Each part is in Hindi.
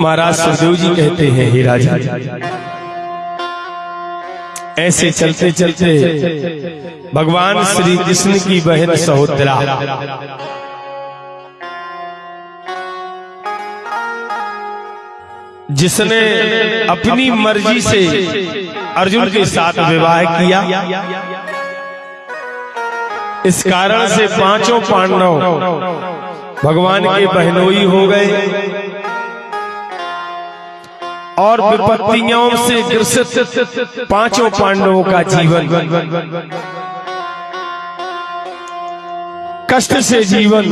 महाराज सुखदेव जी कहते हैं, हे राजा, ऐसे चलते चलते भगवान श्री कृष्ण की बहन सहोदरा जिसने अपनी मर्जी से अर्जुन के साथ विवाह किया, इस कारण से पांचों पांडव भगवान के बहनोई हो गए और विपत्तियों से ग्रसित पांचों पांडवों का जीवन कष्ट से जीवन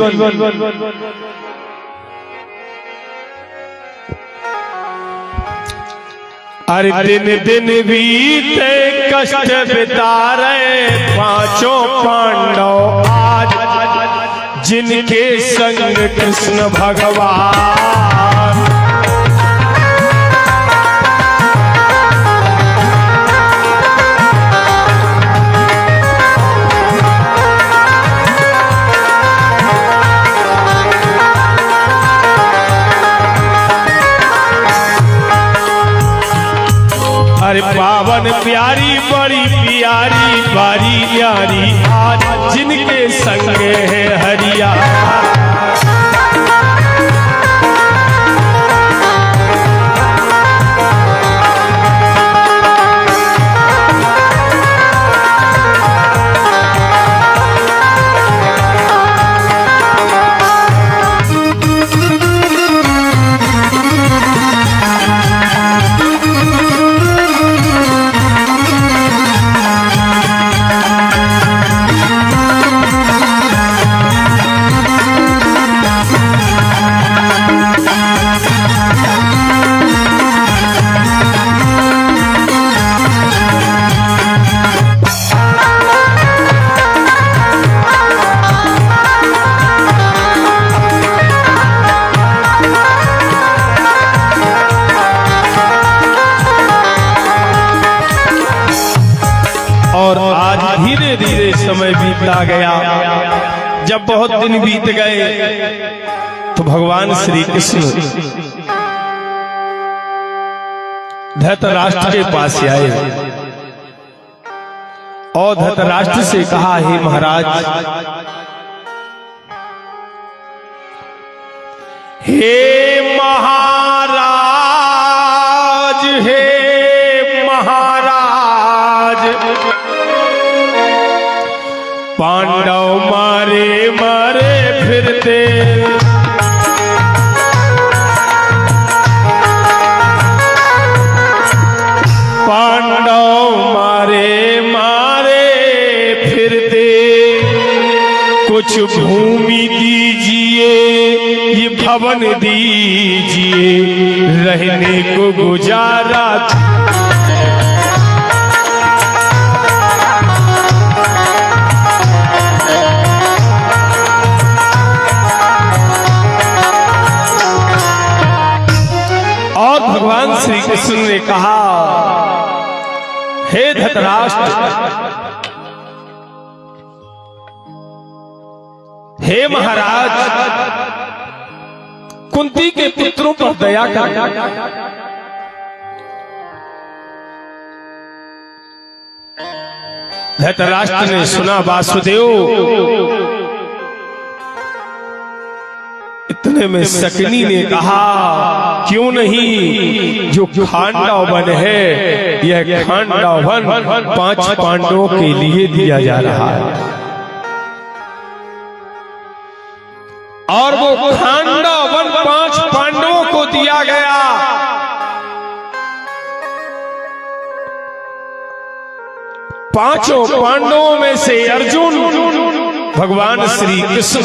अरे दिन दिन बीते कष्ट बिता रहे पांचों पांडव आज जिनके संग कृष्ण भगवान। अरे पावन प्यारी बड़ी प्यारी बारी यारी आज जिनके संग है हरिया। और आज धीरे धीरे समय बीतता गया। जब बहुत दिन बीत गए तो भगवान श्री कृष्ण धृतराष्ट्र के पास आए और धृतराष्ट्र से कहा, हे महाराज, हे महाराज, हे पांडव मारे मारे फिरते, पांडव मारे मारे फिरते, कुछ भूमि दीजिए, ये भवन दीजिए, रहने को गुजारा। और भगवान श्री कृष्ण ने कहा, हे धृतराष्ट्र, हे महाराज, कुंती के पुत्रों पर दया कर। धृतराष्ट्र ने सुना, वासुदेव। इतने में शकुनी ने कहा, क्यों नहीं, जो खांडव वन है, यह खांडव वन 5 पांडवों के लिए दिया जा रहा है और वो खांडव वन 5 पांडवों को दिया गया। पांचों पांडवों में से अर्जुन भगवान श्री कृष्ण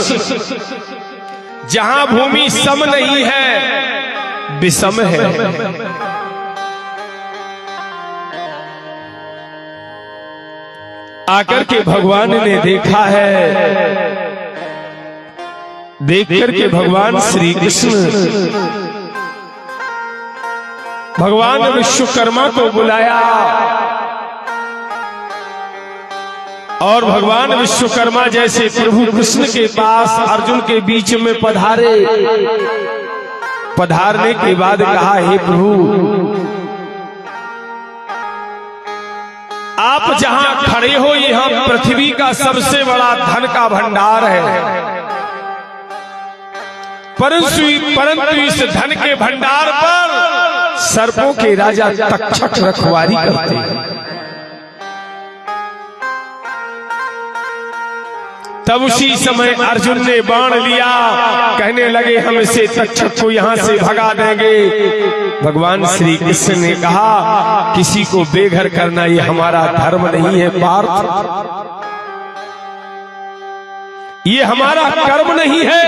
जहां भूमि सम नहीं है, विषम है। आकर के भगवान ने देखा है, देख करके भगवान श्री कृष्ण भगवान विश्वकर्मा को बुलाया और भगवान विश्वकर्मा जैसे प्रभु कृष्ण के पास अर्जुन के बीच में पधारे पधारने के बाद कहा, हे प्रभु, आप जहां खड़े हो यहां पृथ्वी का सबसे बड़ा धन का भंडार है, परंतु इस धन के भंडार पर सर्पों के राजा तक्षक रखवारी करते हैं। तब उसी समय अर्जुन ने बाण लिया, कहने लगे हम इसे तक्षक को यहां से भगा देंगे। भगवान श्री कृष्ण ने कहा, किसी को बेघर करना ये हमारा धर्म नहीं है पार्थ, ये हमारा कर्म नहीं है।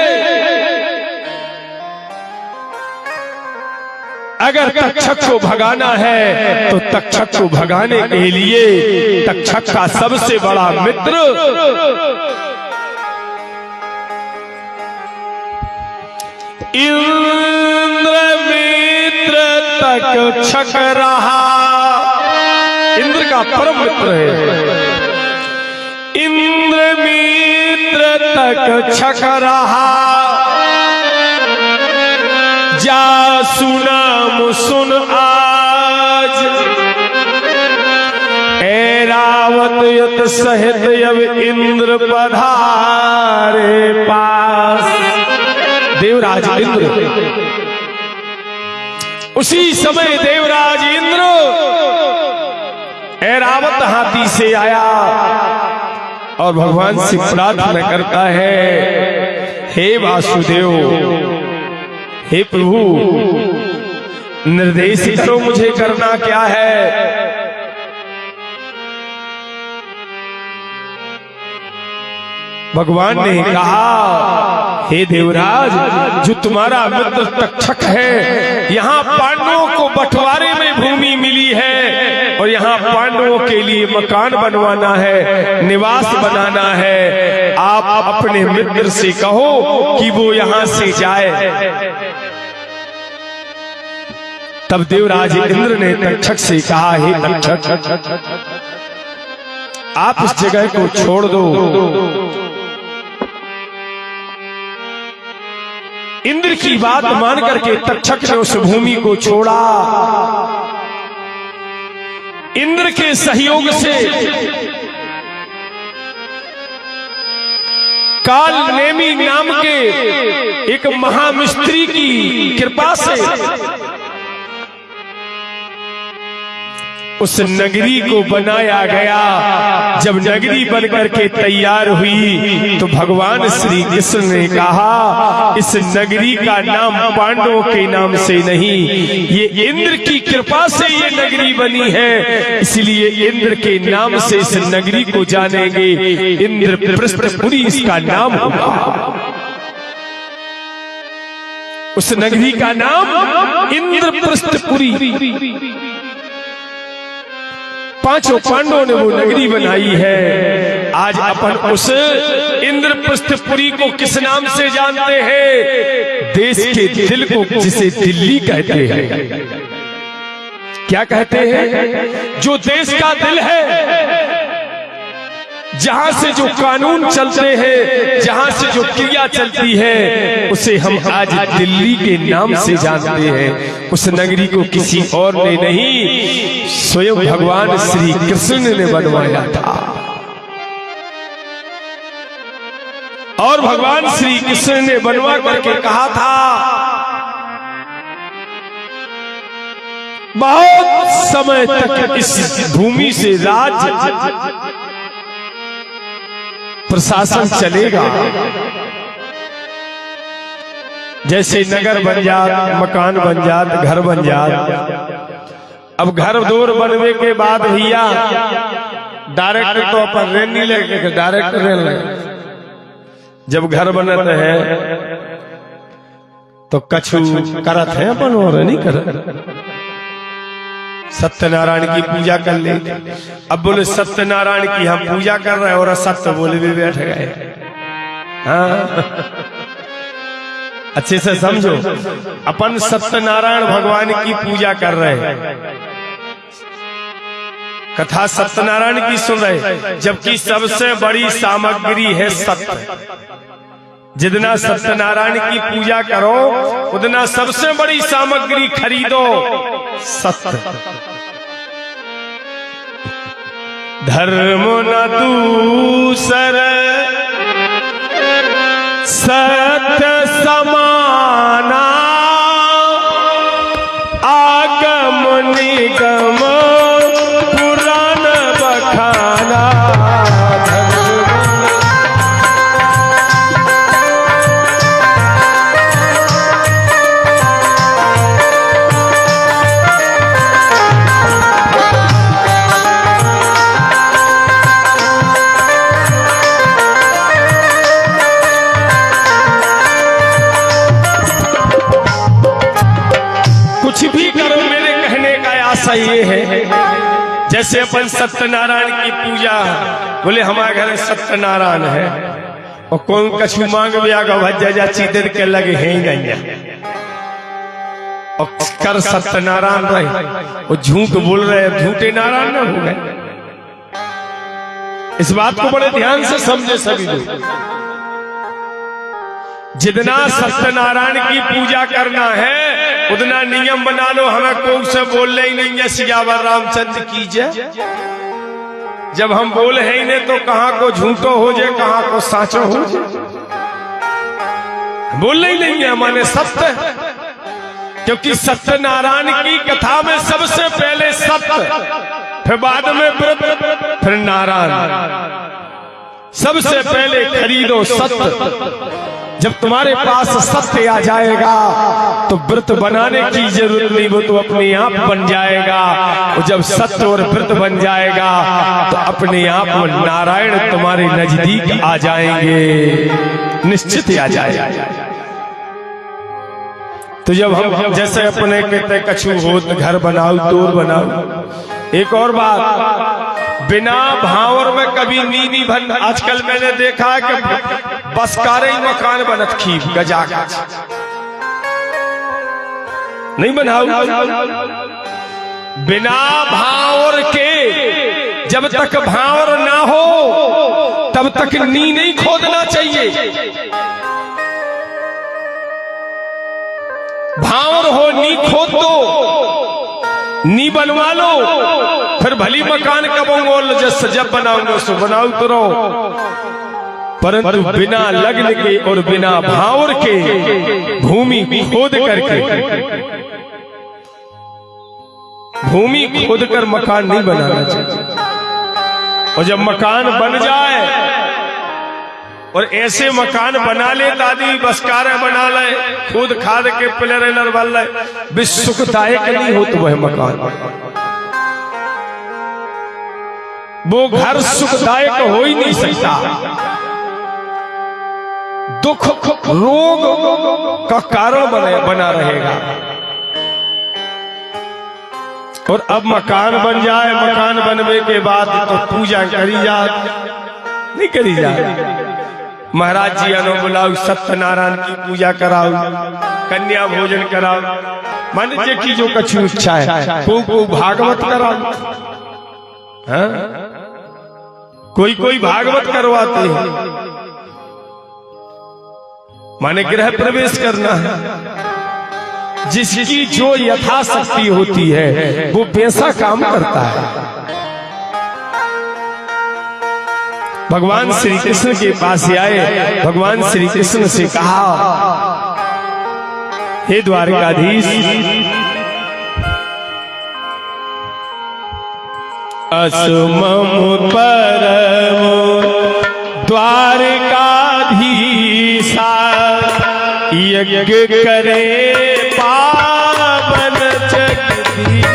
अगर तक्षक को भगाना है तो तक्षक को भगाने के लिए तक्षक का सबसे बड़ा मित्र इंद्र मित्र तक्षक रहा। इंद्र का परम मित्र है, इंद्र मित्र तक्षक रहा। जा सुनाम सुन आज, ऐरावत यत सहित अब इंद्र पधारे पास। देवराज इंद्र, उसी समय देवराज इंद्र ऐरावत हाथी से आया और भगवान से प्रार्थना करता है, हे वासुदेव, हे प्रभु, निर्देश करो मुझे करना क्या है। भगवान ने कहा, हे देवराज, जो तुम्हारा मित्र तक्षक है, यहाँ पांडवों को बंटवारे में भूमि मिली है और यहाँ पांडवों के लिए मकान बनवाना है, निवास बनाना है। आप अपने मित्र से कहो कि वो यहाँ से जाए। तब देवराज इंद्र ने तक्षक से कहा, हे तक्षक, आप इस जगह को छोड़ दो। इंद्र की बात मान करके तक्षक ने उस भूमि को छोड़ा। इंद्र के सहयोग से, काल नेमी नाम के एक महामिस्त्री की कृपा से उस नगरी को बनाया गया। जब नगरी बनकर के तैयार हुई तो भगवान श्री कृष्ण ने कहा, इस नगरी का नाम पांडवों के नाम से नहीं, ये इंद्र की कृपा से ये नगरी बनी है, इसलिए इंद्र के नाम से इस नगरी को जानेंगे। इंद्रप्रस्थपुरी इसका नाम होगा। उस नगरी का नाम इंद्रप्रस्थपुरी। पांचों पांडवों ने वो नगरी बनाई है। आज अपन उस इंद्रप्रस्थपुरी को किस नाम से जानते हैं? देश के दिल को, जिसे दिल्ली कहते हैं। क्या कहते हैं? जो देश का दिल है, जहां से जो कानून चलते हैं, जहां से जो क्रिया चलती है, उसे हम आज दिल्ली के नाम से जानते हैं। उस नगरी को किसी और ने नहीं, स्वयं भगवान श्री कृष्ण ने बनवाया था। और भगवान श्री कृष्ण ने बनवा करके कहा था, बहुत समय तक इस भूमि से राज्य प्रशासन चलेगा। जैसे नगर बन जात, मकान बन जात, घर बन जात। अब घर दूर बनने के बाद भैया डायरेक्ट तो अपन रेन नहीं लेके, डायरेक्ट रेन लगे। जब घर बनते हैं तो कछु करत है अपन, और नहीं करत। सत्यनारायण की पूजा कर ले। अब बोले सत्यनारायण की हम पूजा कर रहे हैं और असत्य बोले भी बैठ गए। हाँ, अच्छे से समझो, अपन सत्यनारायण भगवान की पूजा कर रहे हैं, कथा सत्यनारायण की सुन रहे, जबकि सबसे बड़ी सामग्री है सत्य। जितना सत्यनारायण की पूजा करो उतना सबसे बड़ी सामग्री खरीदो सत्य। धर्म न दूसर सत्य समाना, आगम निगम पुराण बखाना। ये है जैसे अपन सत्यनारायण की पूजा, बोले हमारे घर सत्यनारायण है और कौन कछु मांग भी आगा भज्जा जा चीदर के लगे हैं गंजा और कर सत्यनारायण रहे और झूठ बोल रहे, झूठे नारायण न हो गए। इस बात को बड़े ध्यान से समझे सभी लोग। जितना सत्यनारायण की पूजा करना है उतना नियम बना लो। हमें कोई से बोलने ही नहीं है सियावर रामचंद्र की जय। जब हम बोले ही नहीं तो कहाँ को झूठो हो जाए, कहाँ को साचो हो जाए। बोलने ही नहीं है माने सत्य, क्योंकि सत्यनारायण की कथा में सबसे पहले सत्य, फिर बाद में व्रत, फिर नारायण। सबसे पहले खरीदो सत्य। जब तुम्हारे पास सत्य आ जाएगा तो व्रत बनाने की जरूरत नहीं, वो तो अपने आप बन जाएगा। और जब सत्य और व्रत बन जाएगा तो अपने आप नारायण तुम्हारे नजदीक आ जाएंगे, निश्चित आ जाएगा। तो जब हम जैसे अपने कहते कछु हो घर बनाओ तोर बनाओ। एक और बात, बिना भावर में कभी नींद बन। आजकल मैंने देखा है कि बसकारे ही मकान बनत खीब गजा नहीं बनाओ। बिना भावर के, जब तक भावर ना हो तब तक नी नहीं खोदना चाहिए। भावर हो नी खोद दो, नी बनवा लो, फिर भली मकान कबोंगे जब बनाओगे सो बनाओ तो रहो। परंतु बिना लग्न के और बिना भावर के भूमि खोद करके, भूमि खोद कर मकान नहीं बनाना चाहिए। और जब मकान बन जाए और ऐसे मकान बना ले दादी बसकारे बना ले, खुद खाद के प्लेर बन ले, भी सुखदायक नहीं हो तो वह मकान, वो घर सुखदायक हो ही नहीं सकता। दुख रोग का कारण बना रहेगा। और अब मकान बन जाए, मकान बनने के बाद तो पूजा करी जा नहीं करी जाए। महाराज जी अनो बुलाओ, सत्यनारायण की पूजा कराओ, कन्या भोजन कराओ, मन जे की जो कछु इच्छा है, को भागवत कराओ। हाँ? कोई भागवत करवाते हैं, माने गृह प्रवेश करना है। जिसकी जो यथाशक्ति होती है वो वैसा काम करता है। भगवान श्री कृष्ण के पास आए, भगवान श्री कृष्ण से कहा, हे द्वारकाधीश, असमम परम द्वारकाधीशा, यज्ञ करे पावन जगदीश।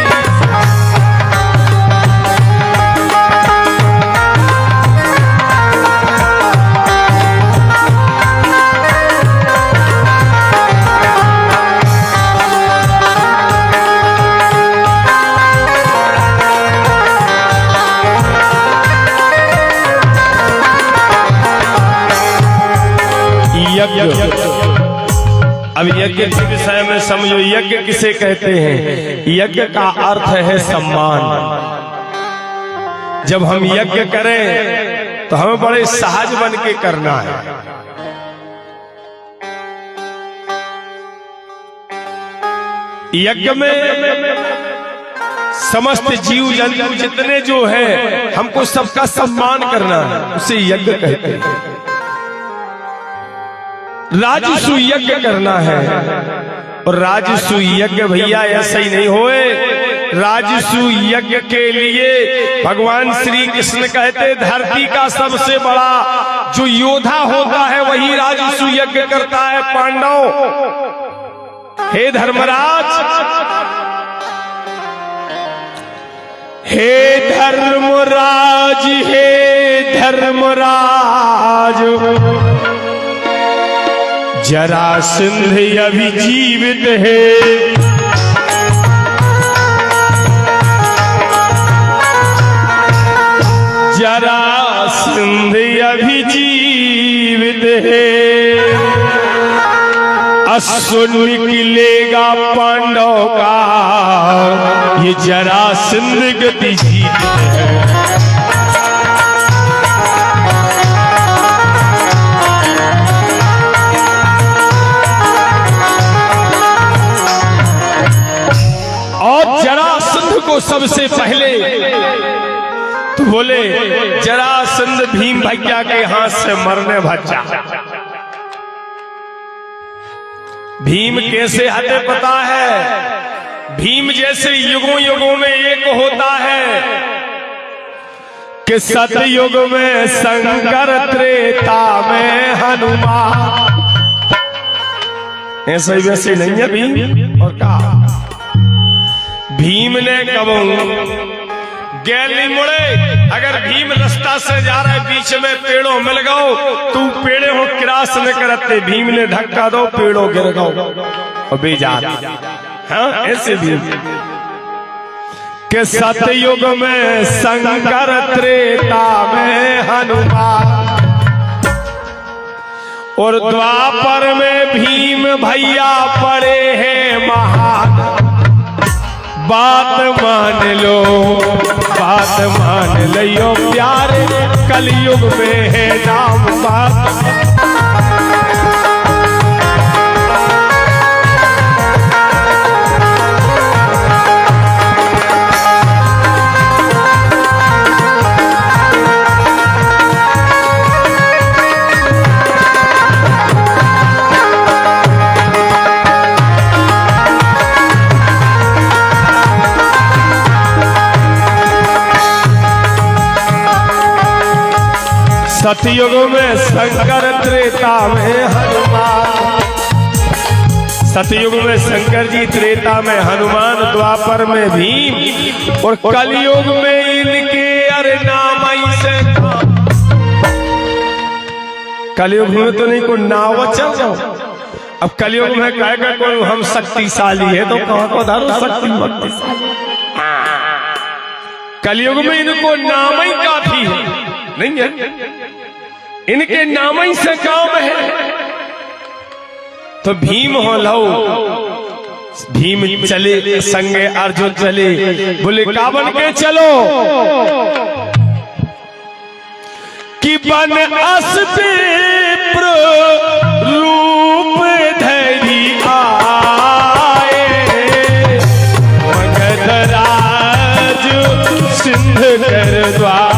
अब यज्ञ के विषय में समझो, यज्ञ किसे कहते हैं? यज्ञ का अर्थ है सम्मान। जब हम यज्ञ करें तो हमें बड़े सहज बन के करना है। यज्ञ में समस्त जीव जंतु जितने जो है हमको सबका सम्मान करना है, उसे यज्ञ कहते हैं। राजसु यज्ञ करना है, और राजसु यज्ञ भैया ऐसा ही नहीं होए। राजसु यज्ञ के लिए भगवान श्री कृष्ण कहते धरती का सबसे बड़ा जो योद्धा होता है वही राजसु यज्ञ करता है। पांडव, हे धर्मराज, हे धर्मराज, हे धर्मराज, जरासंध अभी जीवित है, जरासंध अभी जीवित है, अश्व निकलेगा पांडव का, ये जरासंध गति जीत है। और जरासंध को सबसे पहले तो बोले जरासंध भीम भैया के हाथ से मरने बचा। भीम कैसे हटे पता है? भीम जैसे युगों युगों में एक होता है कि सतयुग में शंकर, त्रेता में हनुमान, ऐसे ही वैसे नहीं है भीम। और कहा भीम ने कब गैल नहीं मुड़े। अगर भीम रास्ता से जा रहा है, बीच में पेड़ों मिल गओ, तू पेड़े हो क्रॉस न करते, भीम ने धक्का दो, पेड़ों गिर गओ और बेजार। हाँ, ऐसे भीम के सतयुग में शंकर, त्रेता में हनुमान, और द्वापर में भीम भैया पड़े हैं महान। बात मान लो, बात मान लियो प्यारे, कलयुग में है नाम बात। सतयुग में शंकर, त्रेता में हनुमान, सतयुग में शंकर जी, त्रेता में हनुमान, द्वापर में भीम, और कलयुग में इनके अरे नाम से। कलयुग में तो नहीं को नाव चल जाओ। अब कलयुग में कहेगा कोई हम शक्तिशाली है, तो कहाँ को धारो शक्ति। कलयुग में इनको नाम ही काफी है, नहीं है, इनके नाम ही से काम है। तो भीम हो लो, भीम चले संगे अर्जुन चले, बोले का बन के चलो कि बन अस्ते रूप धरी आए, मगधराज सिंध कर द्वार।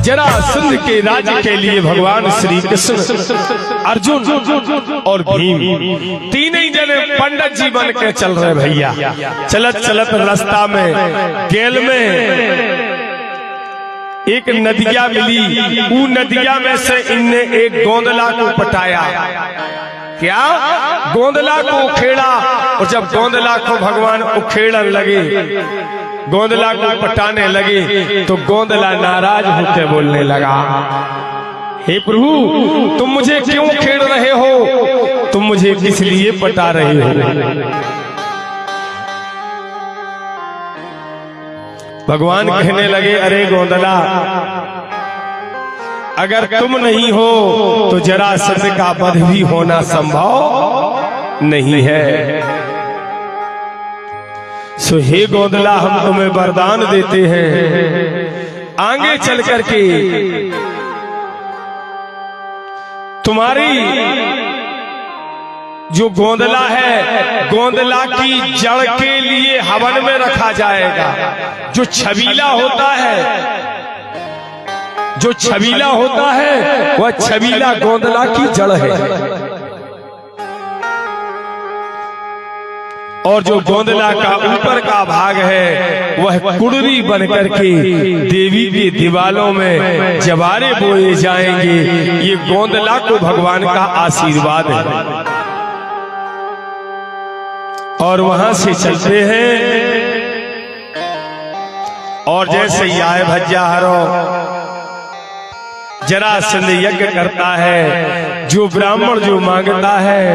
जरासंध के राज्य के लिए भगवान श्री कृष्ण, अर्जुन और भीम तीन ही जने पंडित जी बन के चल रहे भैया। चलत चलत रास्ता में गेल में एक नदिया मिली, वो नदिया में से इनने एक गोंदला को पटाया। क्या? गोंदला को उखेड़ा, और जब गोंदला को भगवान उखेड़न लगे, गोंदला को पटाने लगे, तो गोंदला नाराज होकर बोलने लगा, हे प्रभु तुम मुझे क्यों खेड़ रहे हो? तुम मुझे किस लिए पटा रहे हो? भगवान कहने लगे, अरे गोंदला, अगर तुम नहीं हो तो जरासंध का वध भी होना संभव नहीं है। सो हे गोंदला, हम तुम्हें वरदान देते हैं, आगे चल करके तुम्हारी जो गोंदला है, गोंदला की जड़ के लिए हवन में रखा जाएगा। जो छबीला होता है, जो छबीला होता है, वह छबीला गोंदला की जड़ है। और जो गोंदला का ऊपर का भाग है, वह कुड़री बनकर के देवी के दीवालों में जवारे बोए जाएंगे। ये गोंदला को भगवान का आशीर्वाद है। और वहां से चलते हैं और जैसे ही आए भज्जा हरो, जरासंध यज्ञ करता है। जो ब्राह्मण जो मांगता है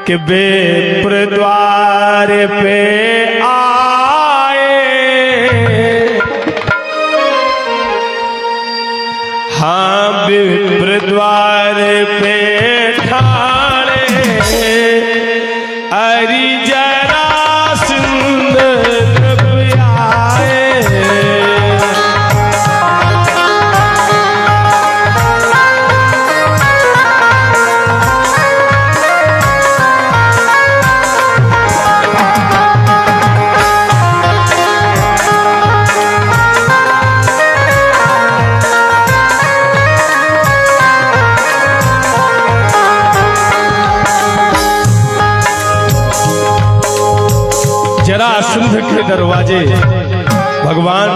कि विप्र द्वार पे आए, हाँ विप्र द्वार पे ठाणे, अरि जरासंध प्रभु आए। जरासंध के दरवाजे भगवान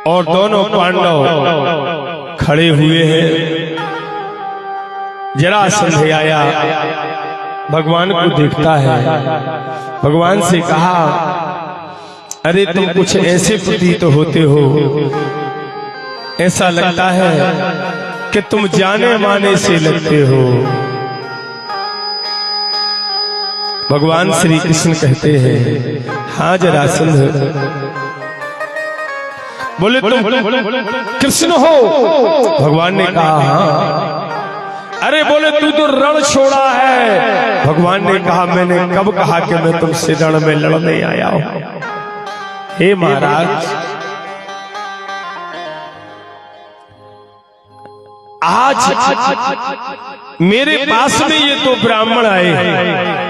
और दोनों पांडव खड़े हुए हैं। जरासंध आया, भगवान को देखता है, भगवान से कहा, अरे तुम कुछ ऐसे प्रतीत होते हो, ऐसा लगता है कि तुम जाने माने से लगते हो। भगवान श्री कृष्ण कहते हैं, हाँ जरासंध, बोले तुम कृष्ण हो? भगवान ने कहा हाँ। अरे बोले तू तो रण छोड़ा है। भगवान ने कहा, मैंने कब कहा कि मैं तुमसे रण में लड़ने आया हूं? हे महाराज, आज मेरे पास में ये तो ब्राह्मण आए हैं।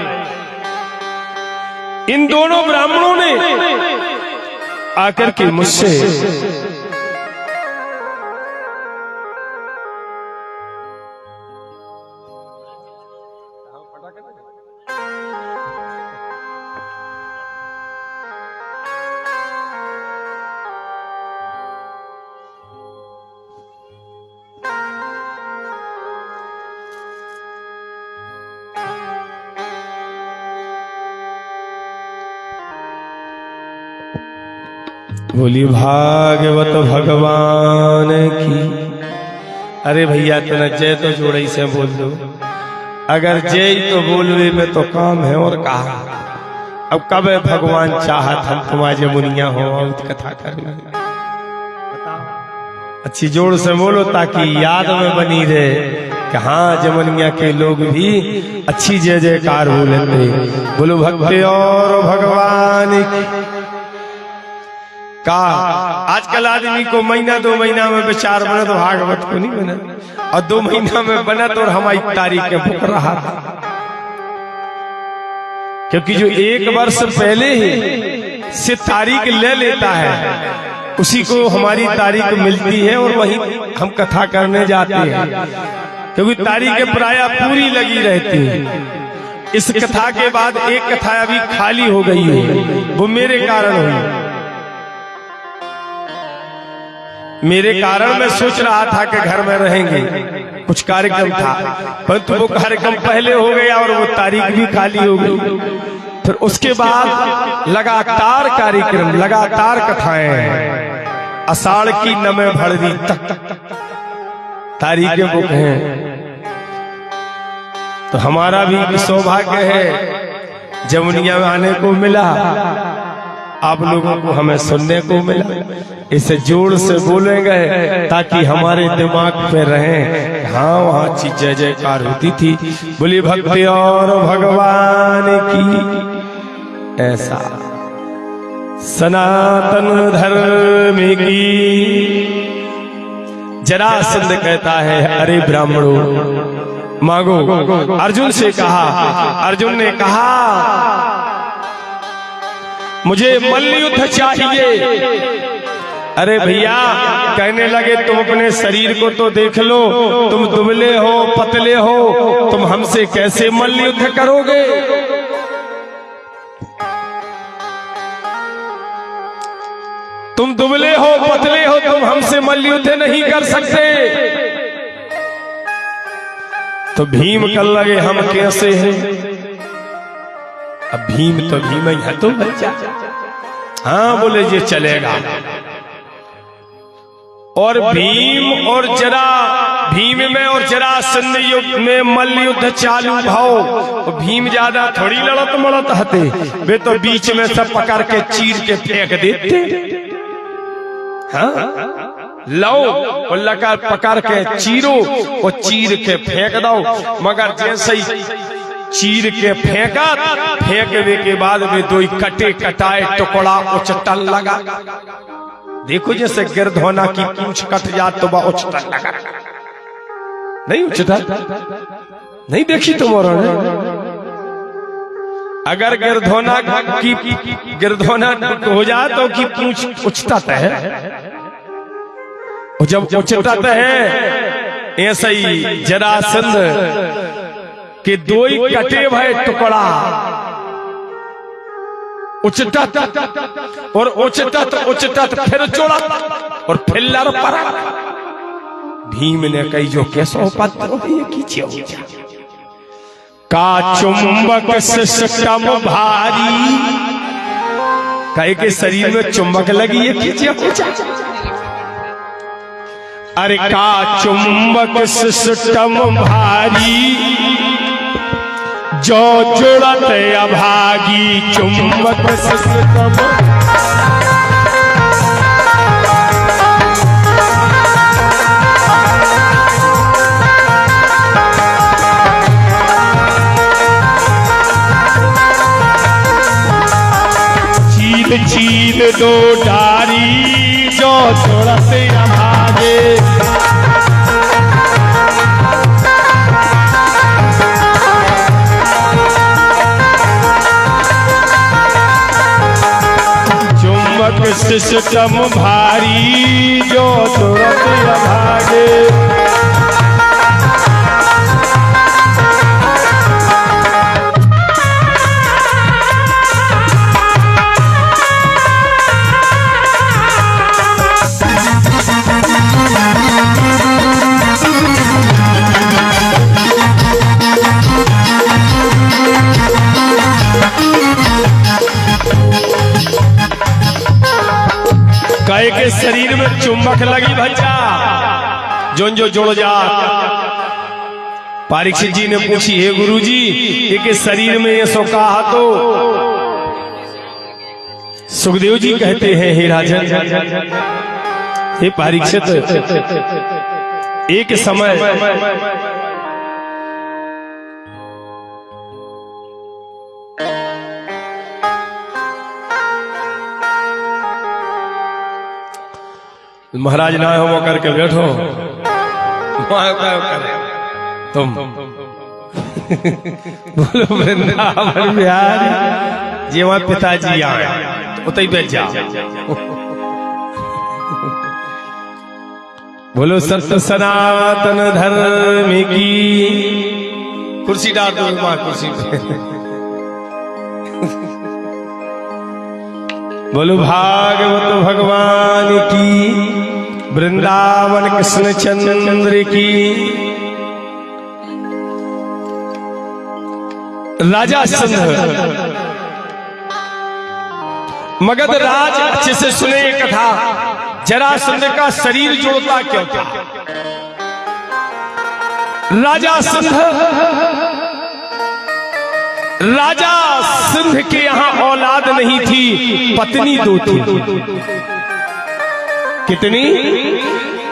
इन दोनों ब्राह्मणों ने आकर के मुझसे बोली भागवत भगवान की। अरे भैया तेना जय तो जोड़े से बोल दो, अगर जय तो बोलवे में तो काम है और कहा। अब कब भगवान चाहत हम तुम्हारे मुनिया हो कथा करना। अच्छी जोड़ से बोलो ताकि याद में बनी रहे कि हाँ जमुनिया के लोग भी अच्छी जय जयकार बोलते। बोलो भक्ति और भगवान का। आजकल आदमी को महीना 2 महीना में विचार बना तो भागवत को नहीं बना, और 2 महीना में बना तो हमारी तारीख में भुक रहा था। क्योंकि जो 1 वर्ष पहले ही से तारीख ले लेता है, उसी को हमारी तारीख मिलती है और वही हम कथा करने जाते हैं। क्योंकि तारीखें प्रायः पूरी लगी रहती है। इस कथा के बाद एक कथा अभी खाली हो गई है, वो मेरे कारण हुई। मेरे कारण मैं सोच रहा था कि घर में रहेंगे, कुछ कार्यक्रम था, परंतु वो कार्यक्रम पहले हो गया और वो तारीख भी खाली हो गई। फिर उसके बाद लगातार कार्यक्रम, लगातार कथाएं, आषाढ़ की 9 भरदी तक तारीखें बुक हैं। तो हमारा भी सौभाग्य है जमुनिया में आने को मिला, आप लोगों को हमें सुनने को मिला। इसे जोर से बोलेंगे ताकि हमारे दिमाग पे रहे। हाँ, वहाँ जय जयकार होती थी, बोली भक्ति और भगवान की। ऐसा सनातन धर्म की। जरासंध कहता है, अरे ब्राह्मणों मांगो। अर्जुन से कहा, अर्जुन ने कहा मुझे मल्ल युद्ध चाहिए। अरे भैया, कहने लगे तुम अपने शरीर को तो देख लो, तुम दुबले हो पतले हो, तुम हमसे कैसे मल्ल युद्ध करोगे? तुम दुबले हो पतले हो, तुम हमसे मल्ल युद्ध नहीं कर सकते। तो भीम कर लगे हम कैसे हैं? अब भीम तो भीम ही है, तो बच्चा। हाँ, बोले ये चलेगा। और भीम और जरा, भीम में और जरासंध युद्ध में मल्ल युद्ध चालू भाव। भीम ज्यादा थोड़ी लड़त मड़त हते, वे तो बीच में सब पकड़ के चीर के फेंक देते। हाँ, लो और लगा पकड़ के चीरो और चीर के फेंक दो। मगर जैसे ही चीर के फेंका, फेंकने के बाद में दो कटे कटाए टुकड़ा उचटन लगा। देखो जैसे गिरधोना की पूंछ कट जात तो वह उचटन लगा। नहीं उचटा, नहीं देखी तुम्हारा ने? अगर गिरधोना की गिरधोना हो जाए तो की पूंछ उचटता है, और जब उचटता है ऐसा ही जरासंध के दो ही कटे भय टुकड़ा उचटत और उचटत फिर जोड़ा और फिर लड़ पड़ा। भीम ने कही जो कैसो पत्थर ये कीचे हो जा का चुंबक सिस्टम भारी। कहे के शरीर में चुंबक लगी है, कीचे हो जा। अरे का चुंबक सिस्टम भारी, जो जुड़त अभागी चुंबक सिस्टम। चील चील दो डारी, जो जुड़त अभागे। सिस्टम भारी, जो तुरंत भागे। कहे के शरीर में चुंबक लगी भज्जा, जो जो जुड़ जा। परीक्षित जी ने पूछी, हे गुरुजी, ये के शरीर में ये सो कहा तो? सुखदेव जी कहते हैं, हे राजन, हे परीक्षित, एक समय महाराज ना हो करके बैठो, तुम बोलो वृंदावन बिहार जी, वहां पिताजी आए तो उतई बैठ जाओ। बोलो सत्य सनातन धर्म की। कुर्सी डाल दो मां, कुर्सी पे। बोलो भागवत भगवान की, वृंदावन कृष्ण चंद्र की। राजा संध मगध राज, अच्छे से सुने ये कथा। जरासंध का शरीर जोड़ता क्यों था? राजा संध राजा सिंध के यहाँ औलाद नहीं थी, पत्नी दो थी। कितनी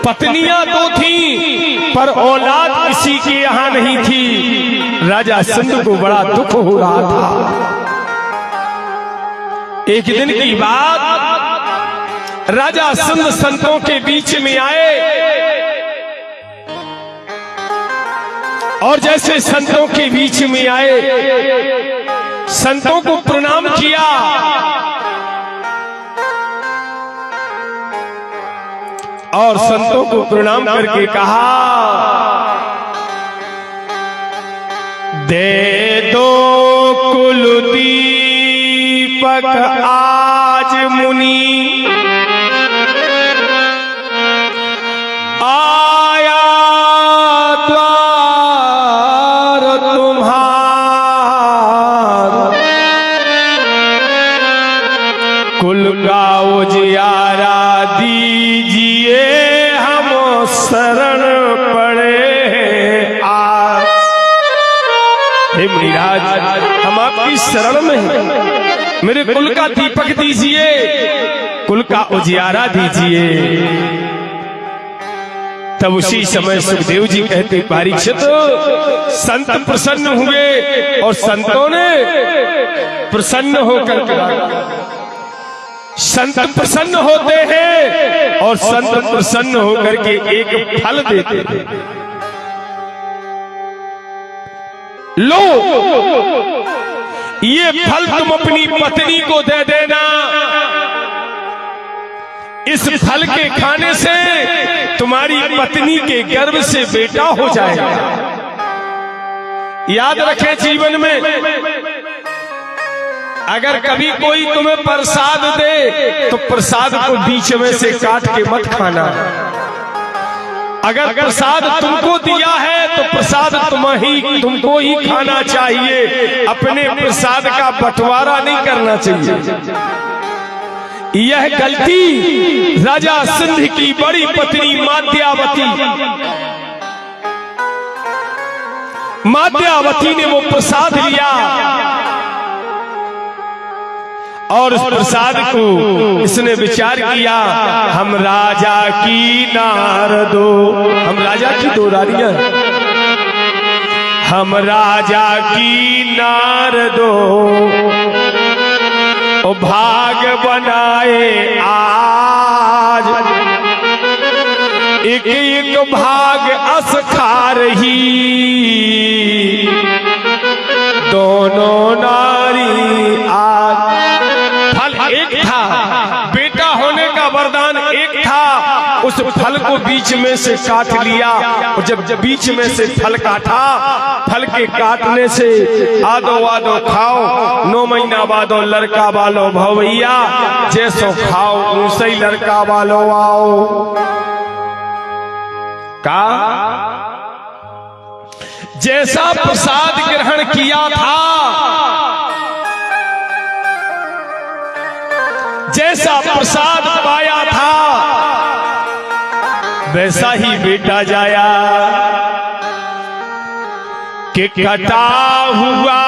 पत्नियां दो थी, पर औलाद किसी के यहाँ नहीं थी। राजा सिंध को बड़ा दुख हो रहा था। एक दिन की बात, राजा सिंध संतों के बीच में आए और जैसे संतों के बीच में आए, संतों को प्रणाम किया और संतों को प्रणाम करके कहा, दे दो कुलदीपक आज मुनि, आया द्वार तुम्हार, कुल का उजियारा दीजिए, हम शरण पड़े आज। हे मुनिराज, हम आपकी शरण में हैं, मेरे कुल का दीपक दीजिए, कुल का उजियारा दीजिए। तब उसी समय सुखदेव जी कहते, परीक्षित, संत प्रसन्न हुए और संतों ने प्रसन्न होकर कहा, संत प्रसन्न होते हैं और संत प्रसन्न होकर के एक फल देते हैं। लो, ये फल तुम अपनी पत्नी को दे देना। इस फल के खाने से तुम्हारी पत्नी के गर्भ से बेटा हो जाएगा। याद रखें, जीवन में अगर कभी कोई तुम्हें प्रसाद दे तो प्रसाद को बीच में से काट के मत खाना। अगर प्रसाद तुमको दिया है तो प्रसाद तुमको ही खाना चाहिए, अपने प्रसाद का बंटवारा नहीं करना चाहिए। यह गलती राजा सिंध की बड़ी पत्नी माद्यावती ने वो प्रसाद लिया और उस प्रसाद को इसने विचार किया, हम राजा की नार दो, हम राजा की दो रानियां, हम राजा की नार दो, ओ भाग बनाए आज, एक एक भाग असखार ही, दोनों नारी आज। फल एक था, बेटा होने का वरदान एक था, उस फल को बीच में से काट लिया। और जब बीच में से फल काटा, फल के काटने से आदो आदो खाओ, 9 महीना बादो लड़का वालो भवैया, जैसो खाओ उसे ही लड़का वालो आओ। का जैसा प्रसाद ग्रहण किया था, जैसा प्रसाद पाया था, वैसा ही बेटा जाया कि कटा हुआ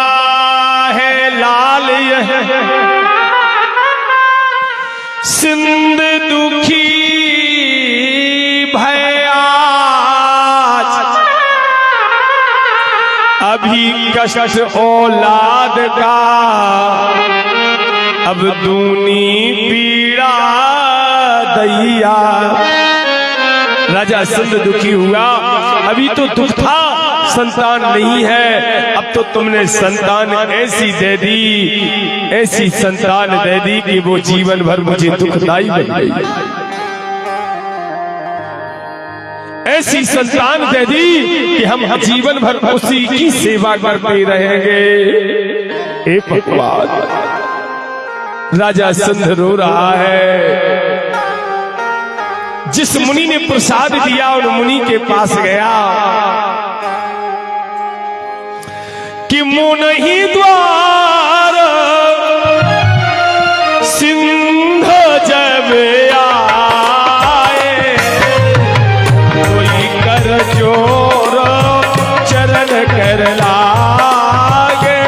है लाल यह सिंध दुखी भयाज, अभी कष्ट औलाद का, अब दूनी पीड़ा दैया। राजा सिंध दुखी हुआ, अभी तो दुख था, संतान नहीं है, अब तो तुमने संतान ऐसी दे दी, ऐसी संतान दे दी कि वो जीवन भर मुझे दुखदाई बन गई। ऐसी संतान दे दी कि हम जीवन भर उसी की सेवा करते रहेंगे। हे भगवान, राजा सिंध रो रहा है। जिस मुनि ने प्रसाद दिया उन मुनि के पास गया कि मुनि द्वार सिंध जब आए, कोई कर जोर चरण कर लागे,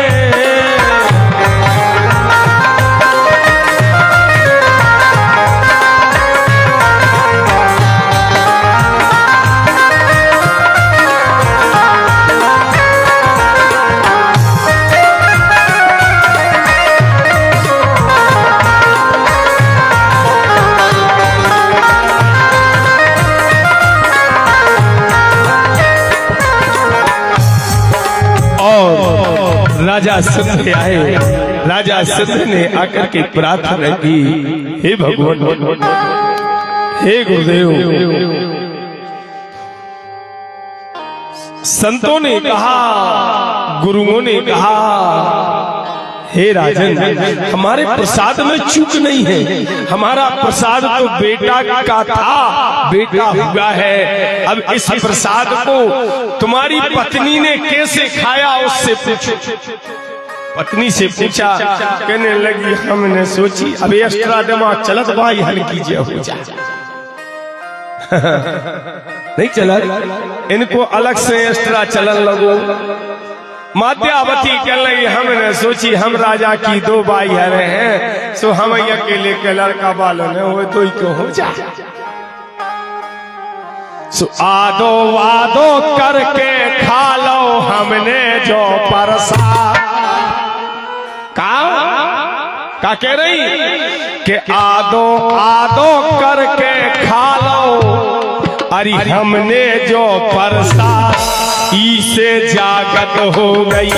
राजा सिद्ध आए। राजा सिद्ध ने आकर के प्रार्थना की, हे भगवान, हे गुरुदेव। संतों ने कहा, गुरुओं ने कहा, हे राजन, हमारे प्रसाद में चूक नहीं है। हमारा प्रसाद तो बेटा का था, बेटा हुआ है। अब इस प्रसाद को तुम्हारी पत्नी ने कैसे खाया, उससे पूछो। पत्नी से पूछा, कहने लगी, हमने सोची अब एक्स्ट्रा दिमाग चलत भाई हल्की जे हो जाए। नहीं चला, इनको अलग से एक्स्ट्रा चलन लगो। माध्यावती कह लगी, हमने सोची हम राजा की 2 भाई हरे हैं, सो हम अकेले के लड़का बालों ने हो तो ही क्यों हो जाए। सो आदो वादो करके खा लो हमने जो परसा। का कह रही कि आदो आदो करके खा लो, अरे हमने जो परसा इसे जागत हो गई।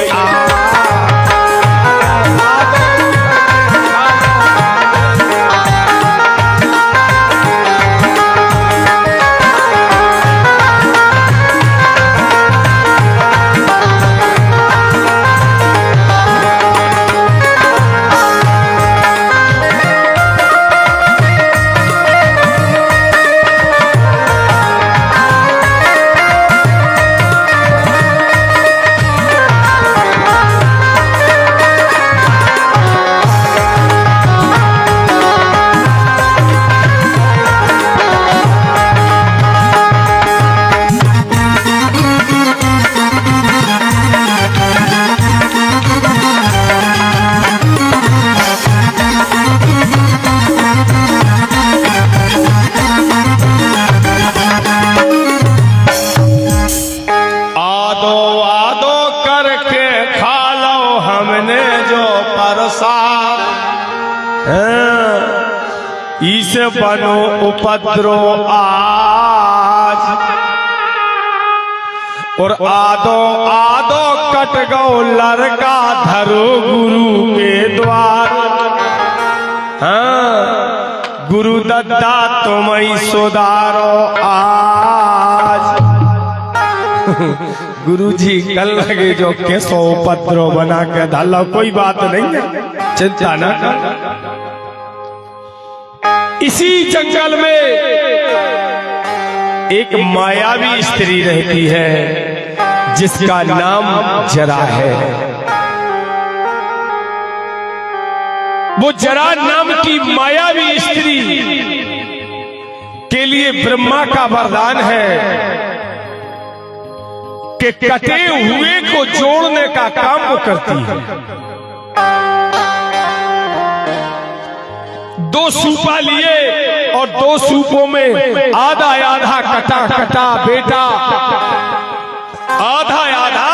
इसे बनो उपद्रो आज, और आदो आदो कट गो लड़का धरो गुरु के द्वार। हाँ, गुरु दद्दा तुम्हें सुधारो आज। गुरु जी कल लगे जो कैसो उपद्रो बना के डाला, कोई बात नहीं है, चिंता ना कर। इसी जंगल में एक मायावी स्त्री रहती है जिसका नाम जरा है। वो जरा नाम की मायावी स्त्री के लिए ब्रह्मा का वरदान है कि कटे हुए को जोड़ने का काम वो करती है। 2 सूपा लिए और 2 सूपों में आधा आधा कटा कटा बेटा, आधा आधा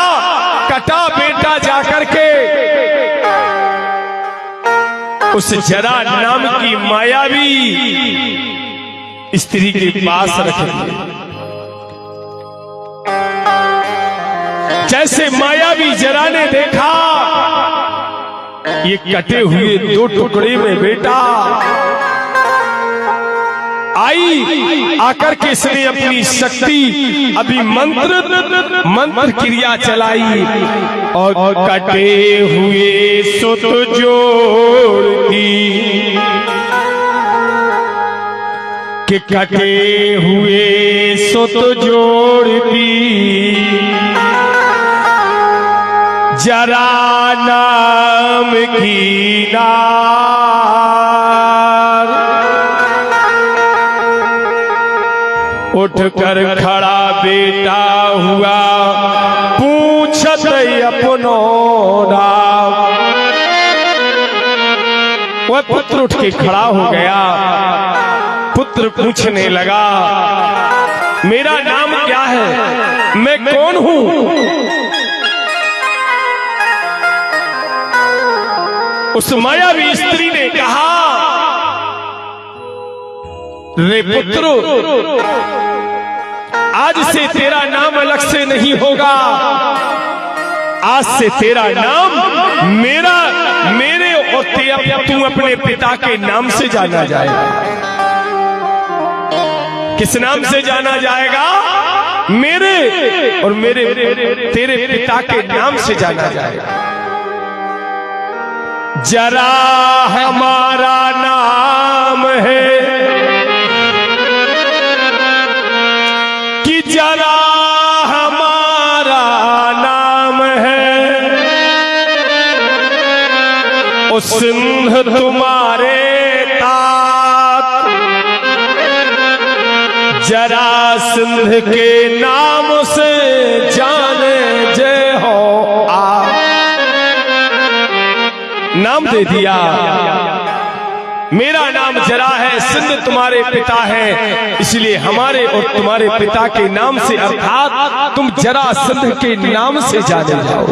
कटा बेटा जाकर के उस जरा नाम की मायावी स्त्री के पास रख दिया। जैसे मायावी जरा ने देखा ये कटे हुए 2 टुकड़े में बेटा, आई आकर के इसने अपनी शक्ति अभी मंत्र क्रिया चलाई और कटे हुए सुत जोड़ दी, कि कटे हुए सुत जोड़ दी जरा नाम की नार। उठकर खड़ा बेटा हुआ पूछत अपनो नाम। वह पुत्र उठ के खड़ा हो गया। पुत्र पूछने लगा, मेरा नाम क्या है, मैं कौन हूं? उस मायावी स्त्री ने कहा, रे पुत्र, आज से तेरा नाम अलग से नहीं होगा, आज से तेरा नाम मेरा मेरे और तू अपने पिता के नाम से जाना जाएगा। किस नाम से जाना जाएगा? मेरे और मेरे तेरे पिता के नाम से जाना जाएगा। जरा हमारा नाम है कि जरा हमारा नाम है, ओ सिंध तुम्हारे तात, जरा सिंध के नाम से जाने जय हो आ। नाम दे दिया, मेरा नाम जरा है, सिंध तुम्हारे पिता है, इसलिए हमारे और तुम्हारे पिता के नाम से, अर्थात तुम जरा सिंध के नाम से जाने जाओ।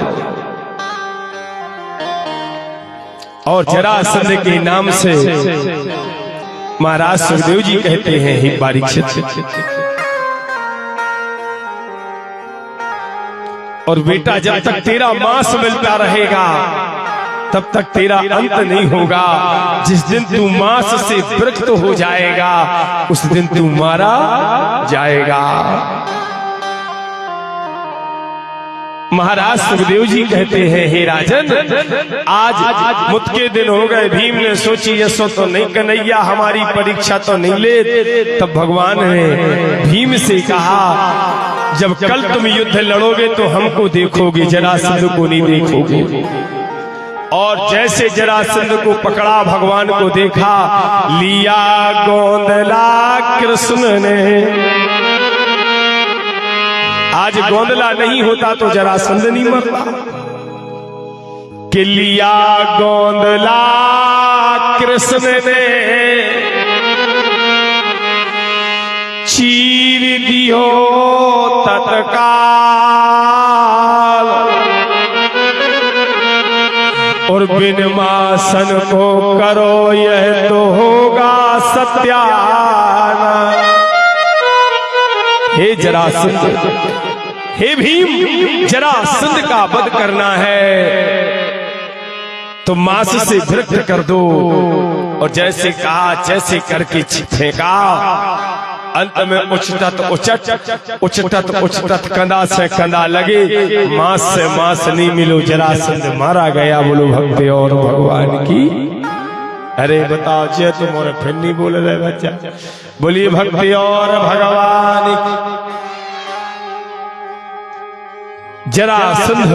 और जरा सिंध के नाम से महाराज सुखदेव जी कहते हैं, हे परीक्षित, और बेटा जब तक तेरा मांस मिलता रहेगा तब तक तेरा अंत नहीं होगा। जिस दिन तू मांस से विरक्त हो जाएगा उस दिन तू मारा जाएगा। महाराज सुखदेव जी कहते हैं, हे राजन, आज मुत के दिन हो गए। भीम ने सोची यशो तो नहीं कन्हैया हमारी परीक्षा तो नहीं ले। तब भगवान ने भीम से कहा, जब कल तुम युद्ध लड़ोगे तो हमको देखोगे, जरासंध को नहीं देखोगे। और जैसे जरासंध को पकड़ा, भगवान को देखा, लिया गोंदला कृष्ण ने। आज गोंदला नहीं होता तो जरासंध नहीं मरता। कि लिया गोंदला कृष्ण ने, चीर दियो तत्काल, और बिन मासन को करो यह तो होगा सत्यानाश। हे जरासंध, हे भीम, जरासंध का वध करना है तो मांस से विरक्त कर दो। और जैसे कहा जैसे करके फेंका, अंत में उचटत उचट, उचटत उचटत, कंधा से कंधा लगे, मांस से मांस नहीं मिलो, जरासंध मारा गया। बोलो भक्ति और भगवान की। अरे बताओ जे तुम और फिर नहीं बोल रहे बच्चा, बोलिए भक्ति और भगवान की। जरासंध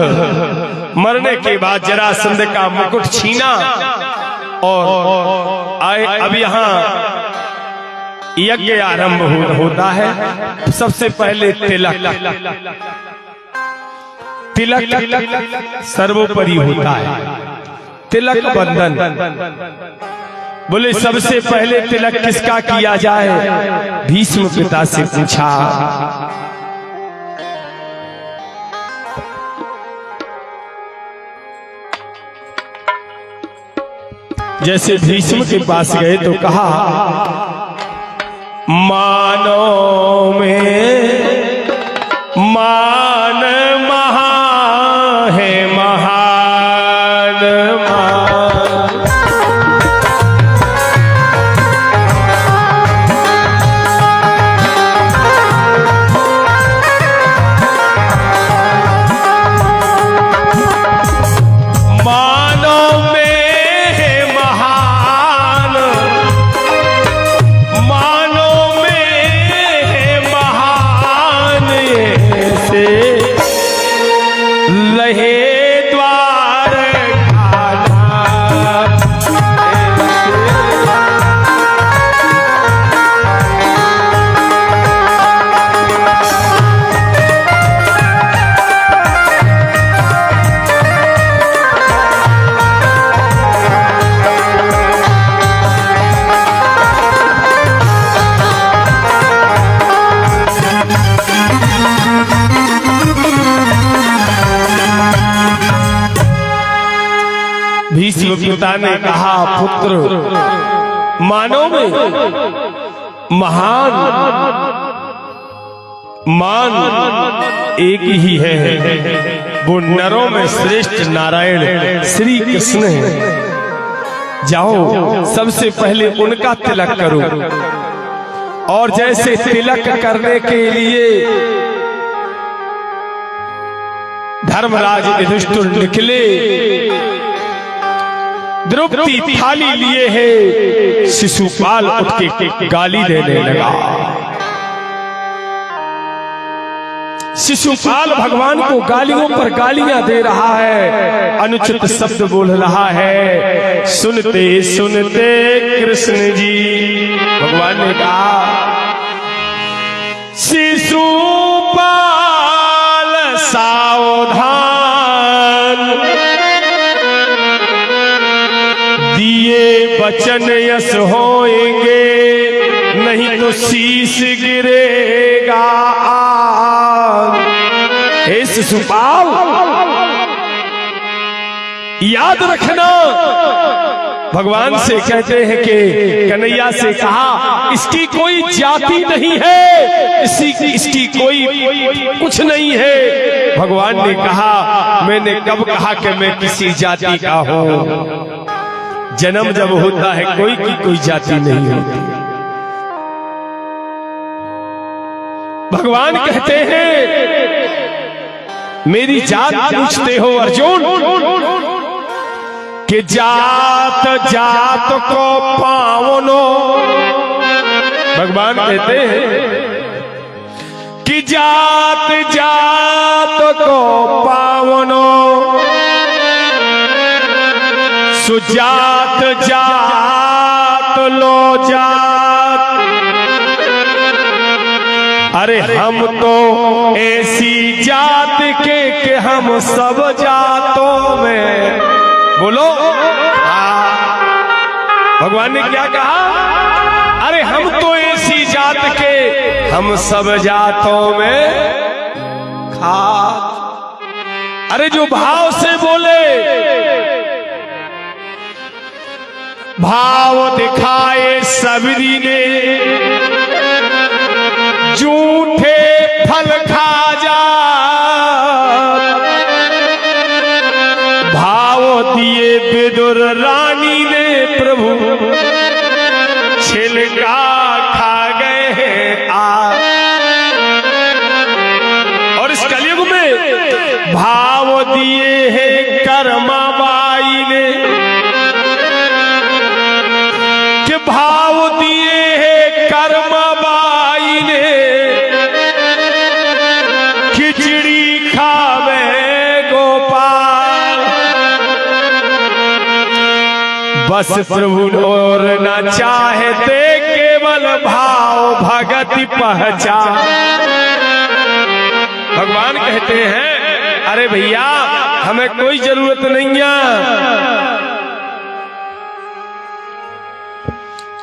मरने के बाद जरासंध का मुकुट छीना और आए। अब यहाँ यज्ञ आरंभ होता है। सबसे पहले तिलक, तिलक सर्वोपरि होता है। तिलक बंधन, बोले सबसे पहले तिलक किसका किया जाए? भीष्म पिता से पूछा। जैसे भीष्म के पास गए तो कहा, मानो में मान महा है, महान मान। मानो में है महान, मानो में है महान, से लहे द्वार भीष्म पिता ने कहा, पुत्र मानो में महान मान एक ही है, वो नरों में श्रेष्ठ नारायण श्री कृष्ण है। जाओ सबसे पहले उनका तिलक करो। और जैसे तिलक करने के लिए धर्मराज युधिष्ठिर निकले, द्रौपदी थाली लिए है, शिशुपाल उठ के गाली देने लगा। शिशुपाल भगवान को गालियों पर गालियां दे रहा है, अनुचित शब्द बोल रहा है। सुनते सुनते कृष्ण जी भगवान ने कहा, शिशुपाल सावधान, दिए वचन यश होएंगे, नहीं तो शीश गिरेगा। हे शिशुपाल, याद रखना, भगवान से कहते हैं कि कन्हैया से कहा इसकी कोई जाति नहीं है, इसकी कोई कुछ नहीं है। भगवान ने कहा मैंने कब कहा कि मैं किसी जाति का हूं। जन्म जब होता है कोई की कोई जाति नहीं होती। भगवान कहते हैं मेरी जात पूछते हो अर्जुन, कि जात जात को पावनो। भगवान कहते हैं कि जात जात को पावनो, सुजात जात लो जात। अरे हम तो ऐसी जात के हम सब जातों में, बोलो भगवान ने क्या कहा, अरे हम तो ऐसी जात के हम सब जातों में खास। अरे जो भाव से बोले, भाव दिखाए सबरी ने, झूठे फल खा जा। भाव दिए विदुर रानी ने, प्रभु छिलका खा गए हैं आप। और इस कलयुग में भाव दिए हैं कर्माबाई ने, कि भाव दिए हैं कर्माबाई ने, खिचड़ी खावे गोपाल। बस प्रभु और न चाहते, केवल भाव भगति पहचान। भगवान कहते हैं अरे भैया हमें कोई जरूरत नहीं है,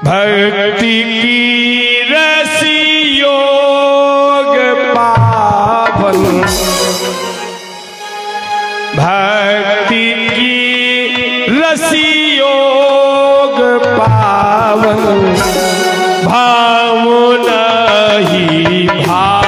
भक्ति की रसी योग पावन, भक्ति की रसी योग पावन, भाव नहीं भाग।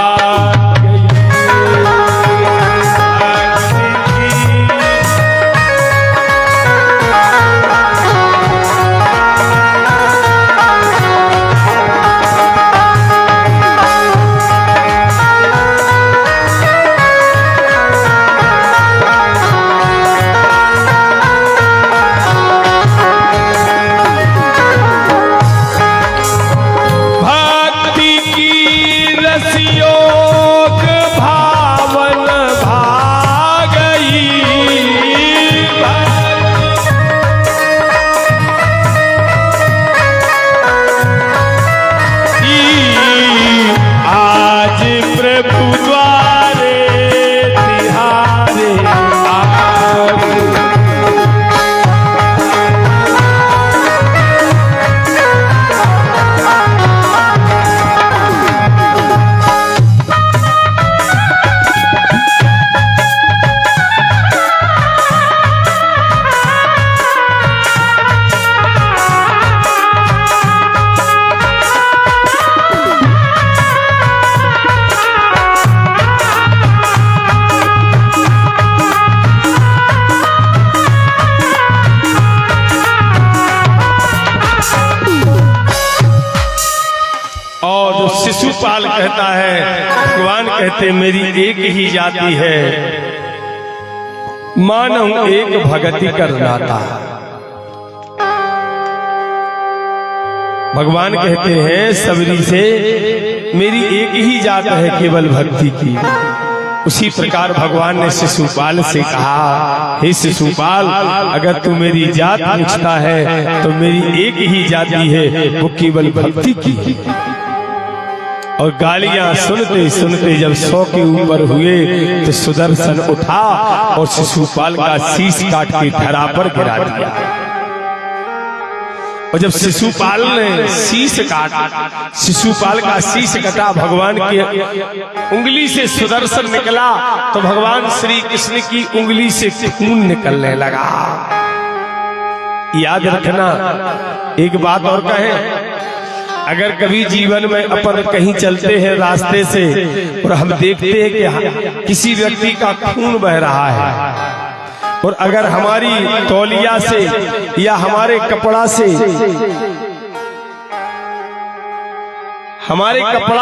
शिशुपाल कहता है, भगवान कहते मेरी एक ही जाति है, मानव एक भगति कर नाता। भगवान कहते हैं सबरी से मेरी एक ही जात है केवल भक्ति की। उसी प्रकार भगवान ने शिशुपाल से कहा, हे शिशुपाल, अगर तू मेरी जात पूछता है तो मेरी एक ही जाति है, वो केवल भक्ति की। और गालियां सुनते सुनते जब 100 के ऊपर हुए तो सुदर्शन उठा और शिशुपाल का शीश काट के धरा पर गिरा दिया। और जब शिशुपाल ने शीश काटा, शिशुपाल का शीश कटा, भगवान की उंगली से सुदर्शन निकला तो भगवान श्री कृष्ण की उंगली से खून निकलने लगा। याद रखना, एक बात और कहें, अगर कभी जीवन में अपन कहीं चलते हैं रास्ते से और हम देखते हैं कि किसी व्यक्ति का खून बह रहा है, और अगर हमारी तौलिया से या हमारे कपड़ा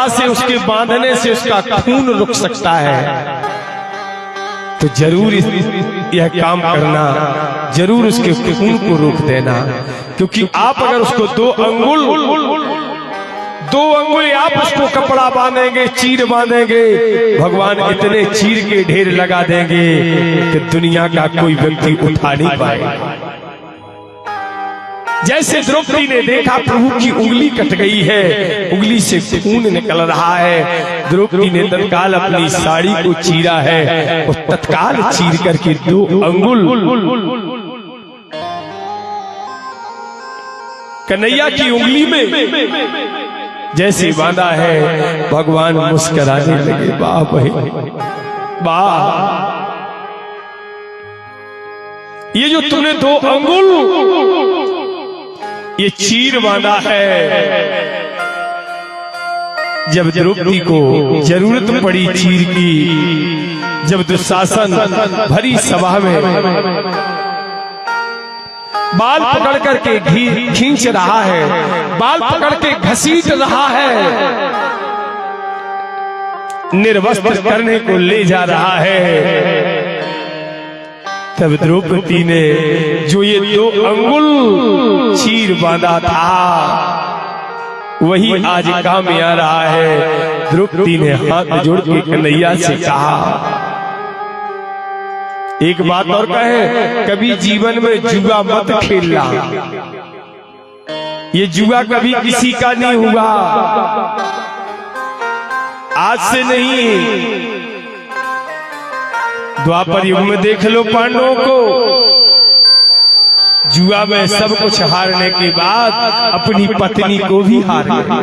से उसके बांधने से उसका खून रुक सकता है, तो जरूर यह काम करना, जरूर उसके खून को रोक देना। क्योंकि आप अगर उसको दो अंगुल आप उसको कपड़ा बांधेंगे, चीर बांधेंगे, भगवान इतने चीर के ढेर लगा देंगे कि दुनिया का कोई व्यक्ति उठा नहीं पाएगा। जैसे द्रौपदी ने देखा प्रभु की उंगली कट गई है, उंगली से खून निकल रहा है, द्रौपदी ने तत्काल अपनी साड़ी को चीरा है और तत्काल चीर करके 2 अंगुल कन्हैया की उंगली में जैसे बांधा है। भगवान मुस्कुराने लगे, वाह भाई वाह, ये जो तूने 2 अंगुल ये चीर बांधा है, जब द्रौपदी को जरूरत पड़ी चीर की, जब दुशासन भरी सभा में बाल पकड़ करके खींच रहा है, बाल पकड़ के घसीट रहा है, निर्वस्त्र करने को ले जा रहा है, तब द्रौपदी ने जो ये 2 अंगुल चीर बांधा था वही आज काम में आ रहा है। द्रौपदी ने हाथ जोड़ के कन्हैया से कहा, एक बात और कहे, कभी जीवन में जुआ मत खेलना, ये जुआ कभी किसी का नहीं हुआ, आज से नहीं, द्वापर युग में देख लो पांडवों को, जुआ में सब कुछ हारने के बाद अपनी पत्नी को भी हार गए।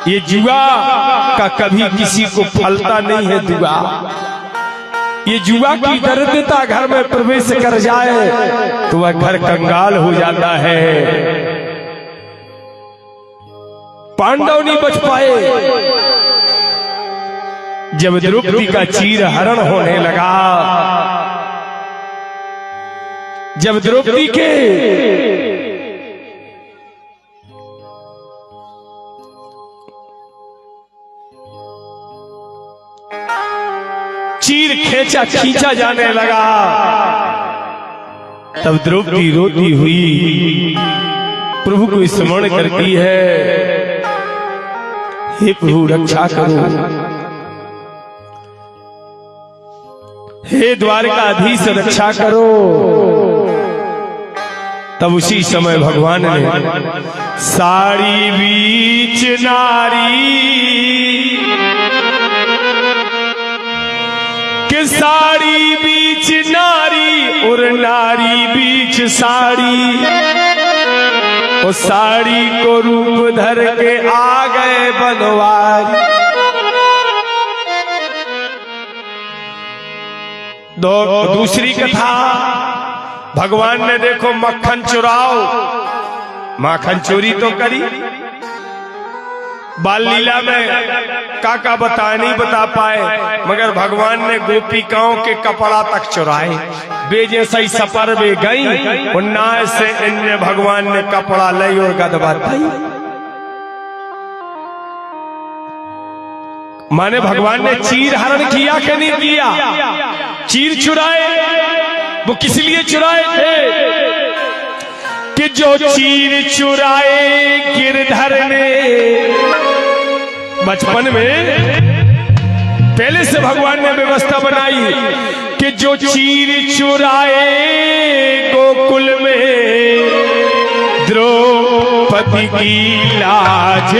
ये जुआ का कभी किसी को फलता नहीं है दुआ। ये जुआ की दरिद्रता घर में प्रवेश कर जाए तो वह घर कंगाल हो जाता है। पांडव नहीं बच पाए। जब द्रौपदी का चीर हरण होने लगा, जब द्रौपदी के चीर खींचा जाने लगा, तब द्रौपदी रोती हुई प्रभु को स्मरण करती है, हे प्रभु रक्षा करो, हे द्वारकाधीश रक्षा करो। तब उसी समय भगवान ने साड़ी बीच नारी के, साड़ी बीच नारी और नारी बीच साड़ी, और साड़ी को रूप धर के आ गए बनवारी। दूसरी कथा, भगवान ने देखो मक्खन चुराओ, माखन चोरी तो करी, बाल लीला में काका नहीं बता पाए, मगर भगवान ने गोपिकाओं के कपड़ा तक चुराए। बे जैसा ही सफर में गई और नाय से इन्हें भगवान ने कपड़ा लई और गदबाई। माने भगवान ने चीर हरण किया कि नहीं किया? चीर चुराए, वो किस लिए चुराए थे कि जो चीर चुराए गिरधर ने। बचपन में पहले से भगवान ने व्यवस्था बनाई कि जो चीर चुराए गोकुल में द्रौपदी की लाज।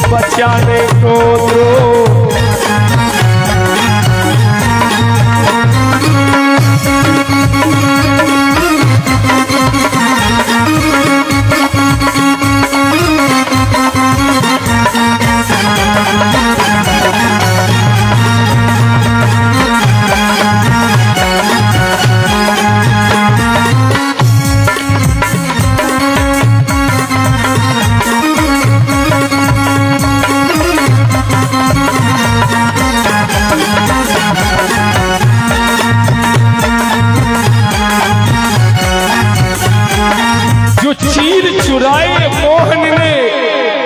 बचाने को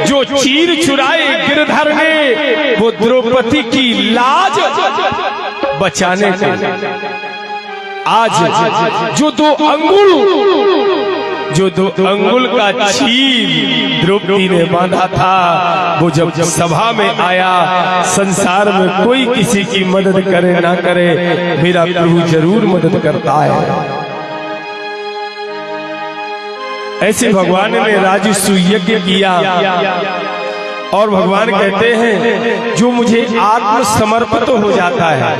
दो चीर चुराए गिरधर ने, वो द्रौपदी की लाज बचाने के आज जो दो अंगुल का चीर द्रौपदी ने बांधा था, वो जब सभा में आया, संसार में कोई किसी की मदद करे ना करे, मेरा प्रभु जरूर मदद करता है। ऐसे भगवान ने राजस्व यज्ञ किया और भगवान कहते हैं जो मुझे आत्म समर्पित हो जाता है,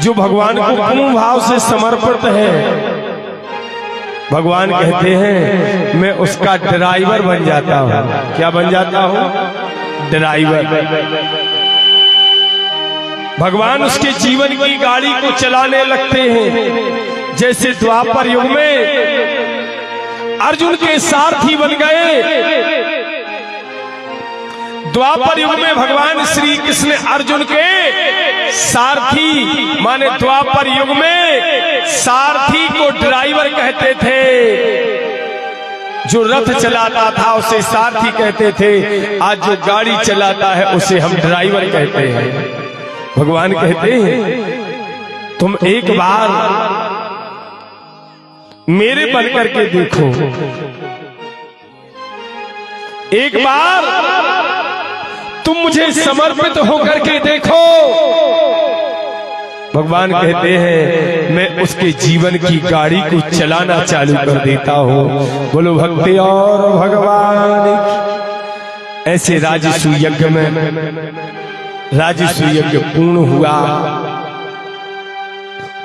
जो भगवान को पूर्ण भाव से समर्पित है, भगवान कहते हैं मैं उसका ड्राइवर बन जाता हूँ। क्या बन जाता हूँ? ड्राइवर। भगवान उसके जीवन की गाड़ी को चलाने लगते हैं। जैसे द्वापर युग में अर्जुन के सारथी बन गए, द्वापर युग में भगवान श्री कृष्ण अर्जुन के सारथी, माने द्वापर युग में सारथी को ड्राइवर कहते थे। जो रथ चलाता था उसे सारथी कहते थे, आज जो गाड़ी चलाता है उसे हम ड्राइवर कहते हैं। भगवान कहते हैं तुम एक बार मेरे बन करके देखो, एक बार तुम मुझे समर्पित होकर के देखो। भगवान कहते हैं मैं उसके जीवन की गाड़ी को चलाना चालू कर देता हूँ। बोलो भक्ति और भगवान। ऐसे राजस्व यज्ञ में राजस्व यज्ञ पूर्ण हुआ।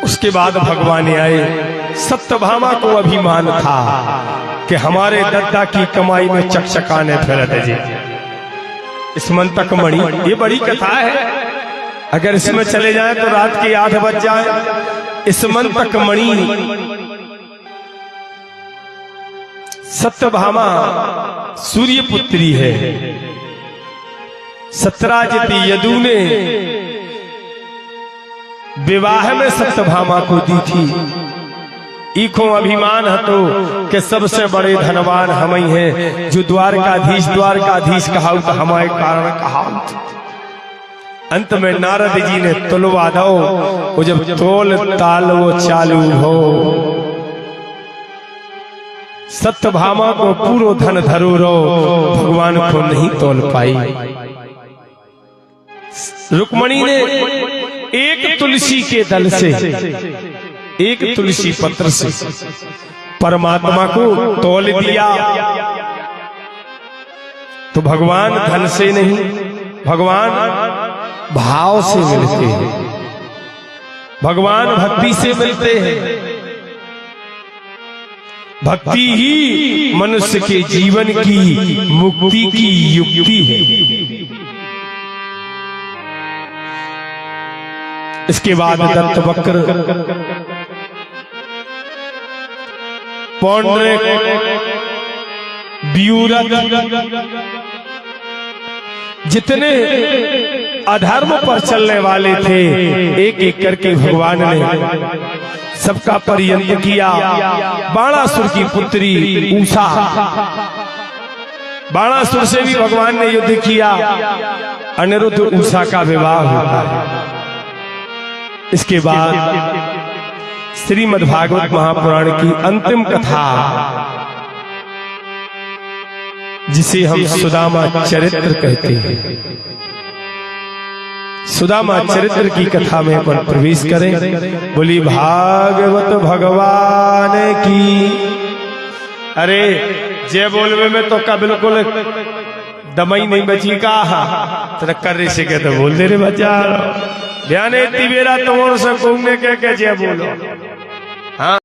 उसके बाद भगवान आए। सत्यभामा को अभिमान था कि हमारे दद्दा की कमाई में चकचकाने फिरत जी। स्मंतक मणि, ये बड़ी कथा है, अगर इसमें चले जाएं तो रात के 8 बज जाए। स्मंतक मणि सत्यभामा सूर्य पुत्री है। सत्यराजित यदु ने विवाह में सत्यभामा को दी थी। इको अभिमान हतो कि सबसे बड़े धनवान हम ही हैं, जो द्वारकाधीश कहाऊ तो हमारे कारण कहाऊ। अंत में नारद जी ने तुलवा दो, वो जब तोल ताल वो चालू हो। सत्यभामा को पूरो धन धरो रो, भगवान को नहीं तोल पाई। रुक्मणी ने एक तुलसी के दल से, एक तुलसी पत्र से परमात्मा को तोल दिया। तो भगवान धन से नहीं, भगवान भाव से मिलते हैं, भगवान भक्ति से मिलते हैं। भक्ति ही मनुष्य के जीवन की मुक्ति की युक्ति है। इसके बाद दत्तवक्र, पौंड्रिक, व्यूरत, जितने अधर्म पर चलने वाले थे एक एक करके भगवान ने सबका पर्यंत किया। बाणासुर की पुत्री उषा, बाणासुर से भी भगवान ने युद्ध किया। अनिरुद्ध उषा का विवाह होता है। इसके बाद श्रीमद्भागवत महापुराण की अंतिम कथा, जिसे हम सुदामा चरित्र कहते हैं, सुदामा चरित्र की कथा में अपन प्रवेश करें। बोली भागवत भगवान की। अरे जय बोलवे में तो का बिल्कुल दमई नहीं बची का, तेरा कर्रे से कहते बोल दे रे बच्चा, ध्यान तिबेरा तुम से कहूंगे क्या जय बोलो। हाँ।